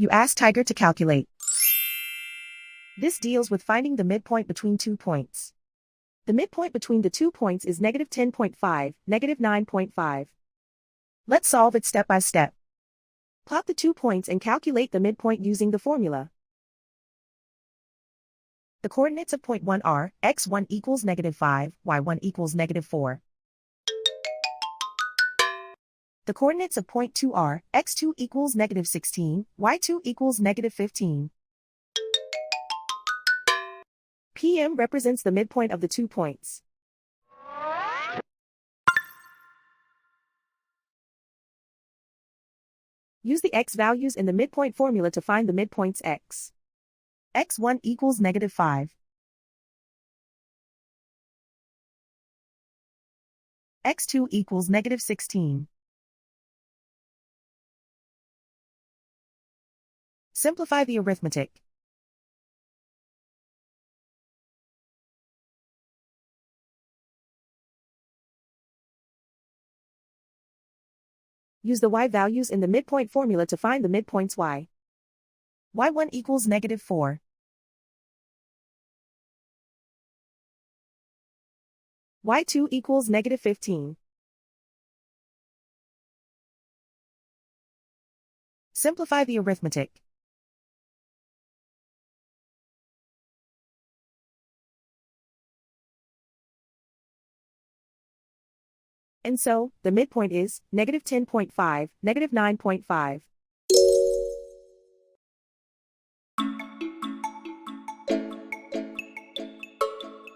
You ask Tiger to calculate. This deals with finding the midpoint between 2 points. The midpoint between the 2 points is -10.5, -9.5. Let's solve it step by step. Plot the 2 points and calculate the midpoint using the formula. The coordinates of point 1 are x1 equals -5, y1 equals -4. The coordinates of point 2 are x2 equals -16, y2 equals -15. PM represents the midpoint of the 2 points. Use the x values in the midpoint formula to find the midpoints x. x1 equals -5. x2 equals -16. Simplify the arithmetic. Use the y values in the midpoint formula to find the midpoints y. y1 equals -4. y2 equals -15. Simplify the arithmetic. And so, the midpoint is -10.5, -9.5.